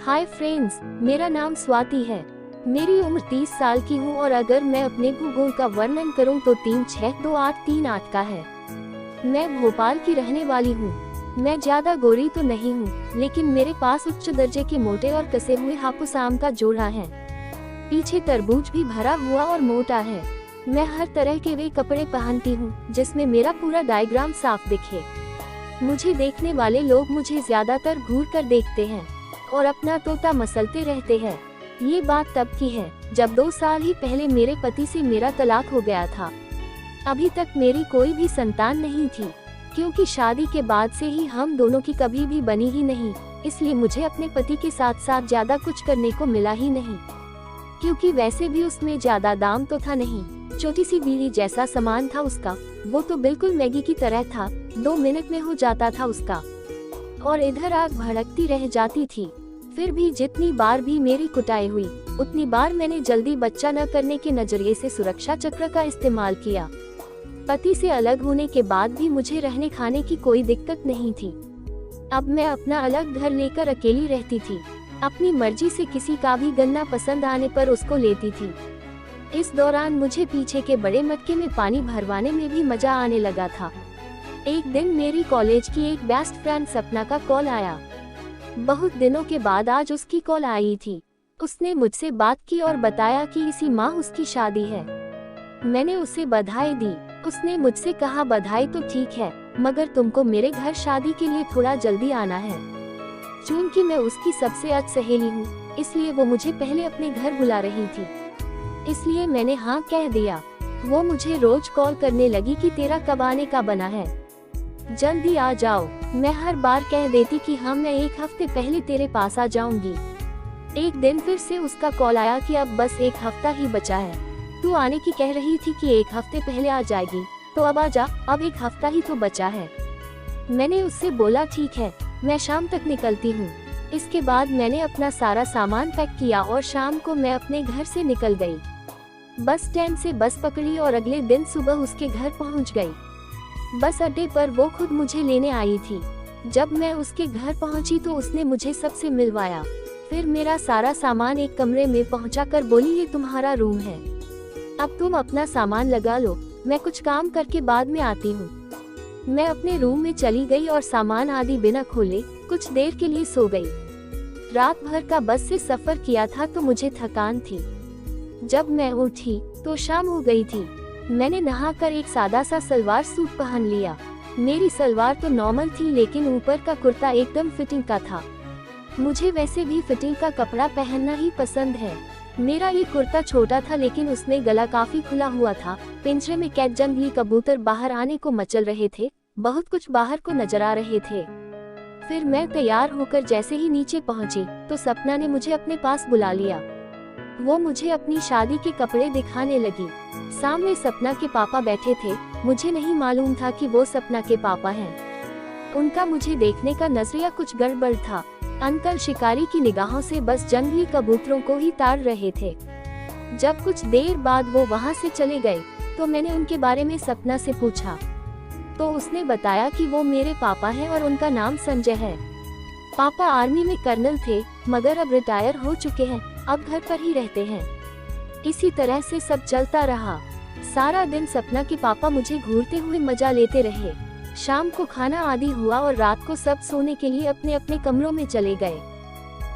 Hi friends, मेरा नाम स्वाति है। मेरी उम्र 30 साल की हूँ और अगर मैं अपने भूगोल का वर्णन करूँ तो 362838 का है। मैं भोपाल की रहने वाली हूँ। मैं ज्यादा गोरी तो नहीं हूँ, लेकिन मेरे पास उच्च दर्जे के मोटे और कसे हुए हापुस आम का जोड़ा है। पीछे तरबूज भी भरा हुआ और मोटा है। मैं हर तरह के वे कपड़े पहनती हूँ जिसमें मेरा पूरा डायग्राम साफ दिखे। मुझे देखने वाले लोग मुझे ज्यादातर घूर कर देखते हैं और अपना तोता मसलते रहते हैं। ये बात तब की है जब 2 साल ही पहले मेरे पति से मेरा तलाक हो गया था। अभी तक मेरी कोई भी संतान नहीं थी, क्योंकि शादी के बाद से ही हम दोनों की कभी भी बनी ही नहीं। इसलिए मुझे अपने पति के साथ साथ ज्यादा कुछ करने को मिला ही नहीं, क्योंकि वैसे भी उसमें ज्यादा दाम तो था नहीं। छोटी सी बीवी जैसा सामान था उसका, वो तो बिल्कुल मैगी की तरह था। 2 मिनट में हो जाता था उसका, और इधर आग भड़कती रह जाती थी। फिर भी जितनी बार भी मेरी कुटाई हुई, उतनी बार मैंने जल्दी बच्चा न करने के नजरिए से सुरक्षा चक्र का इस्तेमाल किया। पति से अलग होने के बाद भी मुझे रहने खाने की कोई दिक्कत नहीं थी। अब मैं अपना अलग घर लेकर अकेली रहती थी। अपनी मर्जी से किसी का भी गन्ना पसंद आने पर उसको लेती थी। इस दौरान मुझे पीछे के बड़े मटके में पानी भरवाने में भी मजा आने लगा था। एक दिन मेरी कॉलेज की एक बेस्ट फ्रेंड सपना का कॉल आया। बहुत दिनों के बाद आज उसकी कॉल आई थी। उसने मुझसे बात की और बताया कि इसी माह उसकी शादी है। मैंने उसे बधाई दी। उसने मुझसे कहा, बधाई तो ठीक है, मगर तुमको मेरे घर शादी के लिए थोड़ा जल्दी आना है। चूंकि मैं उसकी सबसे अच्छी सहेली हूँ, इसलिए वो मुझे पहले अपने घर बुला रही थी। इसलिए मैंने हाँ कह दिया। वो मुझे रोज कॉल करने लगी कि तेरा कब आने का बना है, जल्दी आ जाओ। मैं हर बार कह देती कि हाँ, मैं 1 हफ्ते पहले तेरे पास आ जाऊंगी। एक दिन फिर से उसका कॉल आया कि अब बस 1 हफ्ता ही बचा है। तू आने की कह रही थी कि 1 हफ्ते पहले आ जाएगी, तो अब आ जा, अब 1 हफ्ता ही तो बचा है। मैंने उससे बोला ठीक है, मैं शाम तक निकलती हूँ। इसके बाद मैंने अपना सारा सामान पैक किया और शाम को मैं अपने घर से निकल गई। बस स्टैंड से बस पकड़ी और अगले दिन सुबह उसके घर पहुँच गई। बस अड्डे पर वो खुद मुझे लेने आई थी। जब मैं उसके घर पहुंची तो उसने मुझे सबसे मिलवाया। फिर मेरा सारा सामान एक कमरे में पहुंचाकर बोली, ये तुम्हारा रूम है, अब तुम अपना सामान लगा लो, मैं कुछ काम करके बाद में आती हूँ। मैं अपने रूम में चली गई और सामान आदि बिना खोले कुछ देर के लिए सो गई। रात भर का बस से सफर किया था तो मुझे थकान थी। जब मैं उठी तो शाम हो गई थी। मैंने नहाकर एक सादा सा सलवार सूट पहन लिया। मेरी सलवार तो नॉर्मल थी, लेकिन ऊपर का कुर्ता एकदम फिटिंग का था। मुझे वैसे भी फिटिंग का कपड़ा पहनना ही पसंद है। मेरा ये कुर्ता छोटा था, लेकिन उसमें गला काफी खुला हुआ था। पिंजरे में कैद जंगली कबूतर बाहर आने को मचल रहे थे। बहुत कुछ बाहर को नजर आ रहे थे। फिर मैं तैयार होकर जैसे ही नीचे पहुंची तो सपना ने मुझे अपने पास बुला लिया। वो मुझे अपनी शादी के कपड़े दिखाने लगी। सामने सपना के पापा बैठे थे। मुझे नहीं मालूम था कि वो सपना के पापा हैं। उनका मुझे देखने का नजरिया कुछ गड़बड़ था। अंकल शिकारी की निगाहों से बस जंगली कबूतरों को ही ताड़ रहे थे। जब कुछ देर बाद वो वहाँ से चले गए तो मैंने उनके बारे में सपना से पूछा, तो उसने बताया कि वो मेरे पापा हैं और उनका नाम संजय है। पापा आर्मी में कर्नल थे, मगर अब रिटायर हो चुके हैं, अब घर पर ही रहते हैं। इसी तरह से सब चलता रहा। सारा दिन सपना के पापा मुझे घूरते हुए मजा लेते रहे। शाम को खाना आदि हुआ और रात को सब सोने के लिए अपने अपने कमरों में चले गए।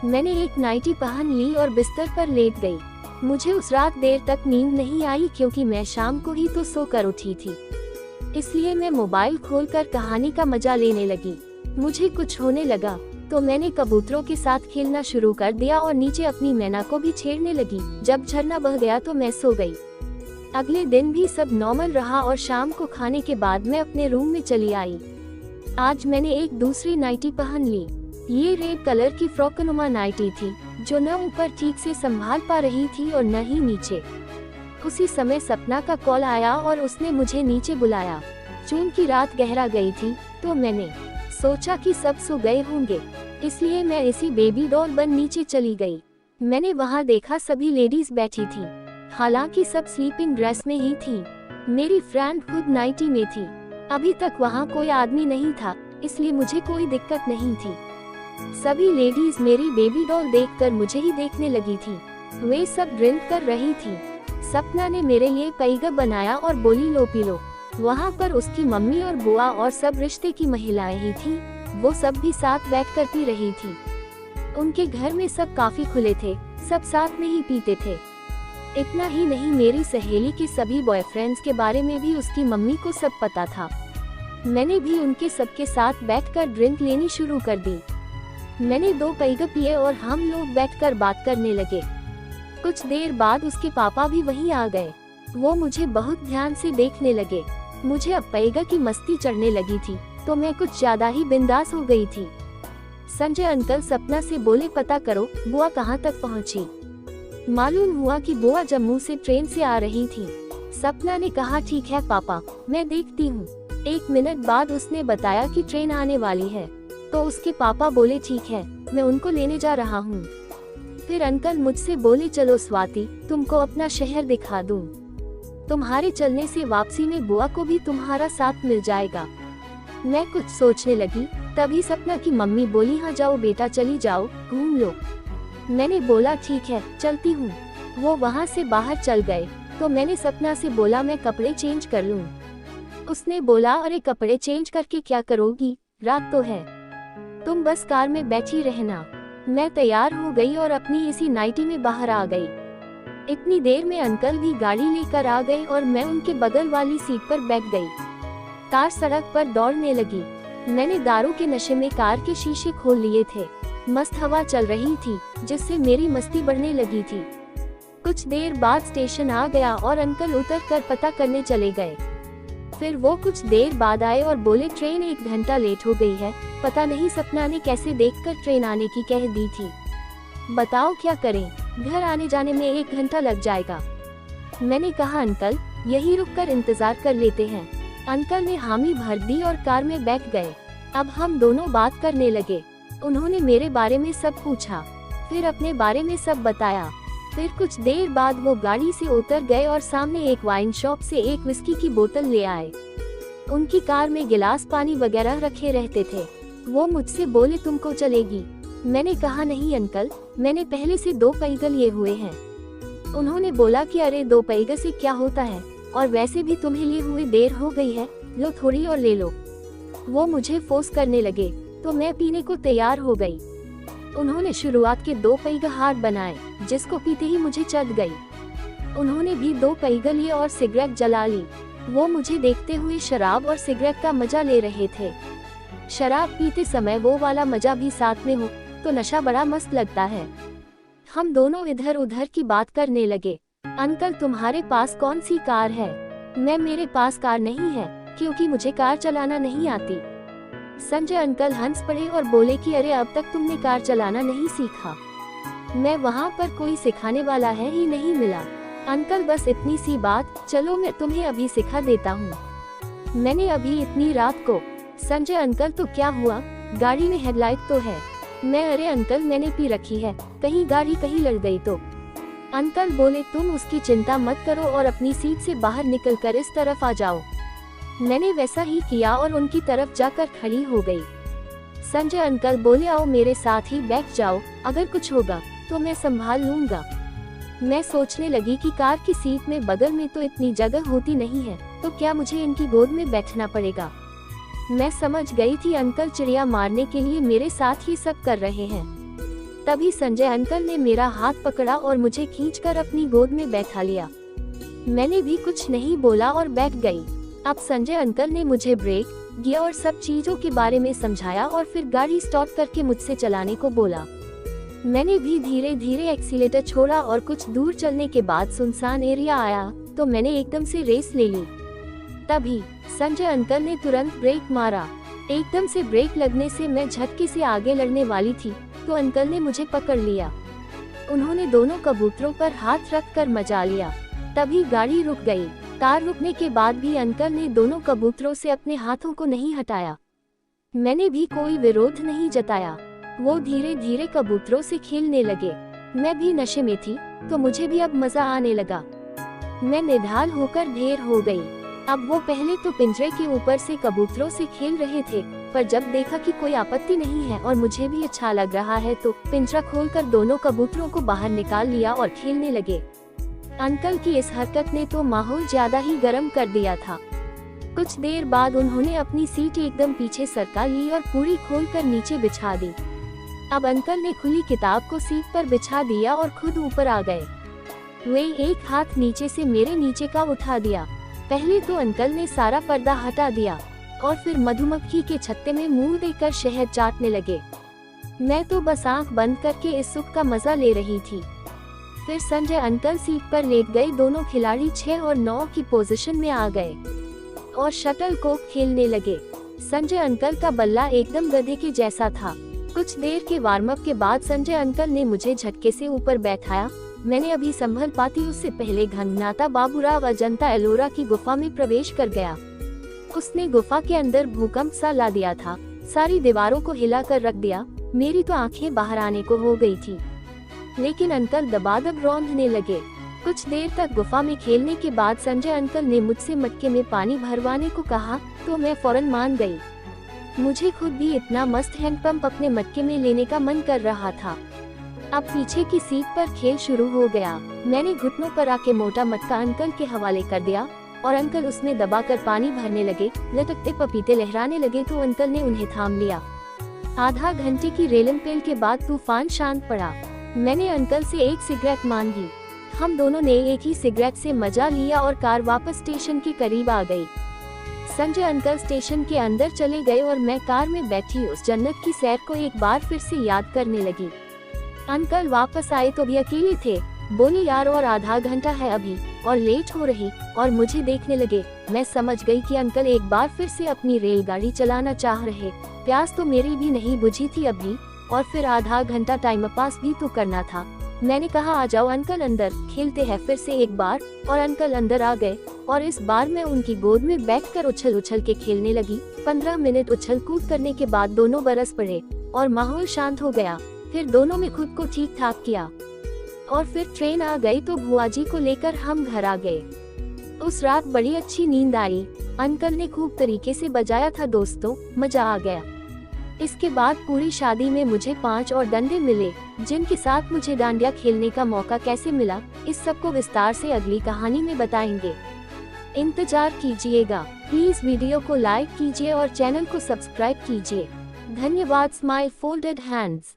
मैंने एक नाइटी पहन ली और बिस्तर पर लेट गई। मुझे उस रात देर तक नींद नहीं आई, क्योंकि मैं शाम को ही तो सोकर उठी थी। इसलिए मैं मोबाइल खोलकर कहानी का मजा लेने लगी। मुझे कुछ होने लगा तो मैंने कबूतरों के साथ खेलना शुरू कर दिया और नीचे अपनी मैना को भी छेड़ने लगी। जब झरना बह गया तो मैं सो गई। अगले दिन भी सब नॉर्मल रहा और शाम को खाने के बाद मैं अपने रूम में चली आई। आज मैंने एक दूसरी नाइटी पहन ली। ये रेड कलर की फ्रॉकनुमा नाइटी थी, जो न ऊपर ठीक से संभाल पा रही थी और न ही नीचे। उसी समय सपना का कॉल आया और उसने मुझे नीचे बुलाया। चूंकि रात गहरा गई थी तो मैंने सोचा कि सब सो गए होंगे, इसलिए मैं इसी बेबी डॉल बन नीचे चली गई। मैंने वहाँ देखा सभी लेडीज बैठी थी, हालांकि सब स्लीपिंग ड्रेस में ही थी। मेरी फ्रेंड खुद नाइटी में थी। अभी तक वहाँ कोई आदमी नहीं था, इसलिए मुझे कोई दिक्कत नहीं थी। सभी लेडीज मेरी बेबी डॉल देखकर मुझे ही देखने लगी थी। वे सब ड्रिंक कर रही थी। सपना ने मेरे लिए पैगा बनाया और बोली लो पी लो। वहाँ पर उसकी मम्मी और बुआ और सब रिश्ते की महिलाएं ही थी। वो सब भी साथ बैठकर पी रही थी। उनके घर में सब काफी खुले थे, सब साथ में ही पीते थे। इतना ही नहीं, मेरी सहेली के सभी बॉयफ्रेंड्स के बारे में भी उसकी मम्मी को सब पता था। मैंने भी उनके सबके साथ बैठकर ड्रिंक लेनी शुरू कर दी। मैंने 2 पैग पिए और हम लोग बैठकर बात करने लगे। कुछ देर बाद उसके पापा भी वहीं आ गए। वो मुझे बहुत ध्यान से देखने लगे। मुझे अब पैगा की मस्ती चढ़ने लगी थी, तो मैं कुछ ज्यादा ही बिंदास हो गई थी। संजय अंकल सपना से बोले पता करो बुआ कहाँ तक पहुँची। मालूम हुआ कि बुआ जम्मू से ट्रेन से आ रही थी। सपना ने कहा ठीक है पापा, मैं देखती हूँ। 1 मिनट बाद उसने बताया कि ट्रेन आने वाली है, तो उसके पापा बोले ठीक है, मैं उनको लेने जा रहा हूँ। फिर अंकल मुझसे बोले चलो स्वाति, तुमको अपना शहर दिखा दूँ। तुम्हारे चलने से वापसी में बुआ को भी तुम्हारा साथ मिल जाएगा। मैं कुछ सोचने लगी, तभी सपना की मम्मी बोली हाँ जाओ बेटा, चली जाओ, घूम लो। मैंने बोला ठीक है, चलती हूँ। वो वहाँ से बाहर चल गए, तो मैंने सपना से बोला मैं कपड़े चेंज कर लूँ। उसने बोला अरे कपड़े चेंज करके क्या करोगी, रात तो है, तुम बस कार में बैठी रहना। मैं तैयार हो गई और अपनी इसी नाइटी में बाहर आ गई। इतनी देर में अंकल भी गाड़ी लेकर आ गए और मैं उनके बगल वाली सीट पर बैठ गई। कार सड़क पर दौड़ने लगी। मैंने दारू के नशे में कार के शीशे खोल लिए थे। मस्त हवा चल रही थी, जिससे मेरी मस्ती बढ़ने लगी थी। कुछ देर बाद स्टेशन आ गया और अंकल उतरकर पता करने चले गए। फिर वो कुछ देर बाद आए और बोले ट्रेन 1 घंटा लेट हो गई है। पता नहीं सपना ने कैसे देखकर ट्रेन आने की कह दी थी। बताओ क्या करें, घर आने जाने में 1 घंटा लग जाएगा। मैंने कहा अंकल यही रुककर इंतजार कर लेते हैं। अंकल ने हामी भर दी और कार में बैठ गए। अब हम दोनों बात करने लगे। उन्होंने मेरे बारे में सब पूछा, फिर अपने बारे में सब बताया। फिर कुछ देर बाद वो गाड़ी से उतर गए और सामने एक वाइन शॉप से एक विस्की की बोतल ले आए। उनकी कार में गिलास पानी वगैरह रखे रहते थे। वो मुझसे बोले तुमको चलेगी। मैंने कहा नहीं अंकल, मैंने पहले से 2 पैग लिए हुए हैं। उन्होंने बोला कि अरे 2 पैग से क्या होता है, और वैसे भी तुम्हें लिए हुए देर हो गई है, लो थोड़ी और ले लो। वो मुझे फोर्स करने लगे, तो मैं पीने को तैयार हो गई। उन्होंने शुरुआत के 2 पैग हार्ड बनाए, जिसको पीते ही मुझे चढ़ गई। उन्होंने भी 2 पैग लिए और सिगरेट जला ली। वो मुझे देखते हुए शराब और सिगरेट का मजा ले रहे थे। शराब पीते समय वो वाला मजा भी साथ में हो तो नशा बड़ा मस्त लगता है। हम दोनों इधर उधर की बात करने लगे। अंकल तुम्हारे पास कौन सी कार है? मेरे पास कार नहीं है, क्योंकि मुझे कार चलाना नहीं आती। संजय अंकल हंस पड़े और बोले कि अरे अब तक तुमने कार चलाना नहीं सीखा। मैं वहाँ पर कोई सिखाने वाला है ही नहीं मिला। अंकल बस इतनी सी बात, चलो मैं तुम्हें अभी सिखा देता हूँ। मैंने अभी इतनी रात को। संजय अंकल तो क्या हुआ, गाड़ी में हेडलाइट तो है। मैं अरे अंकल मैंने पी रखी है, कहीं गाड़ी कहीं लड़ गई तो। अंकल बोले तुम उसकी चिंता मत करो और अपनी सीट से बाहर निकलकर इस तरफ आ जाओ। मैंने वैसा ही किया और उनकी तरफ जाकर खड़ी हो गई। संजय अंकल बोले आओ मेरे साथ ही बैठ जाओ, अगर कुछ होगा तो मैं संभाल लूंगा। मैं सोचने लगी कि कार की सीट में बगल में तो इतनी जगह होती नहीं है, तो क्या मुझे इनकी गोद में बैठना पड़ेगा। मैं समझ गई थी अंकल चिड़िया मारने के लिए मेरे साथ ही सब कर रहे हैं। तभी संजय अंकल ने मेरा हाथ पकड़ा और मुझे खींचकर अपनी गोद में बैठा लिया। मैंने भी कुछ नहीं बोला और बैठ गई। अब संजय अंकल ने मुझे ब्रेक, गियर और सब चीजों के बारे में समझाया और फिर गाड़ी स्टॉप करके मुझसे चलाने को बोला। मैंने भी धीरे धीरे एक्सीलेटर छोड़ा और कुछ दूर चलने के बाद सुनसान एरिया आया तो मैंने एकदम से रेस ले ली। तभी संजय अंकल ने तुरंत ब्रेक मारा। एकदम से ब्रेक लगने से मैं झटके से आगे लड़ने वाली थी तो अंकल ने मुझे पकड़ लिया। उन्होंने दोनों कबूतरों पर हाथ रख कर मजा लिया। तभी गाड़ी रुक गई। कार रुकने के बाद भी अंकल ने दोनों कबूतरों से अपने हाथों को नहीं हटाया। मैंने भी कोई विरोध नहीं जताया। वो धीरे धीरे कबूतरों से खेलने लगे। मैं भी नशे में थी तो मुझे भी अब मजा आने लगा। मैं निढाल होकर ढेर हो गई। अब वो पहले तो पिंजरे के ऊपर से कबूतरों से खेल रहे थे, पर जब देखा कि कोई आपत्ति नहीं है और मुझे भी अच्छा लग रहा है तो पिंजरा खोलकर दोनों कबूतरों को बाहर निकाल लिया और खेलने लगे। अंकल की इस हरकत ने तो माहौल ज्यादा ही गर्म कर दिया था। कुछ देर बाद उन्होंने अपनी सीट एकदम पीछे सरका ली और पूरी खोलकर नीचे बिछा दी। अब अंकल ने खुली किताब को सीट पर बिछा दिया और खुद ऊपर आ गए। वे एक हाथ नीचे से मेरे नीचे का उठा दिया। पहले तो अंकल ने सारा पर्दा हटा दिया और फिर मधुमक्खी के छत्ते में मुंह देकर शहद चाटने लगे। मैं तो बस आंख बंद करके इस सुख का मजा ले रही थी। फिर संजय अंकल सीट पर लेट गए। दोनों खिलाड़ी 6 और 9 की पोजीशन में आ गए और शटल कॉक खेलने लगे। संजय अंकल का बल्ला एकदम गधे के जैसा था। कुछ देर के वार्म अप के बाद संजय अंकल ने मुझे झटके से ऊपर बैठाया। मैंने अभी संभल पाती उससे पहले घनघनाता बाबूराव अजंता एलोरा की गुफा में प्रवेश कर गया। उसने गुफा के अंदर भूकंप सा ला दिया था, सारी दीवारों को हिला कर रख दिया। मेरी तो आंखें बाहर आने को हो गई थी, लेकिन अंकल दबादब रौंदने लगे। कुछ देर तक गुफा में खेलने के बाद संजय अंकल ने मुझसे मटके में पानी भरवाने को कहा तो मैं फौरन मान गई। मुझे खुद भी इतना मस्त हैंडपंप अपने मटके में लेने का मन कर रहा था। अब पीछे की सीट पर खेल शुरू हो गया। मैंने घुटनों पर आके मोटा मटका अंकल के हवाले कर दिया और अंकल उसमें दबाकर पानी भरने लगे। लटकते पपीते लहराने लगे तो अंकल ने उन्हें थाम लिया। आधा घंटे की रेलमपेल के बाद तूफान शांत पड़ा। मैंने अंकल से एक सिगरेट मांगी। हम दोनों ने एक ही सिगरेट से मजा लिया और कार वापस स्टेशन के करीब आ गई। संजय अंकल स्टेशन के अंदर चले गए और मैं कार में बैठी उस जन्नत की सैर को एक बार फिर से याद करने लगी। अंकल वापस आए तो भी अकेले थे। बोली यार और आधा घंटा है अभी और लेट हो रही, और मुझे देखने लगे। मैं समझ गई कि अंकल एक बार फिर से अपनी रेलगाड़ी चलाना चाह रहे। प्यास तो मेरी भी नहीं बुझी थी अभी, और फिर आधा घंटा टाइम पास भी तो करना था। मैंने कहा आ जाओ अंकल अंदर खेलते हैं फिर से एक बार, और अंकल अंदर आ गए और इस बार मैं उनकी गोद में बैठकर उछल उछल के खेलने लगी। 15 मिनट उछल कूद करने के बाद दोनों बरस पड़े और माहौल शांत हो गया। फिर दोनों में खुद को ठीक ठाक किया और फिर ट्रेन आ गई तो बुआ जी को लेकर हम घर आ गए। उस रात बड़ी अच्छी नींद आई। अंकल ने खूब तरीके से बजाया था दोस्तों, मजा आ गया। इसके बाद पूरी शादी में मुझे 5 और डंडे मिले, जिनके साथ मुझे डांडिया खेलने का मौका कैसे मिला, इस सब को विस्तार से अगली कहानी में बताएंगे। इंतजार कीजिएगा। प्लीज वीडियो को लाइक कीजिए और चैनल को सब्सक्राइब कीजिए। धन्यवाद। Smile folded hands.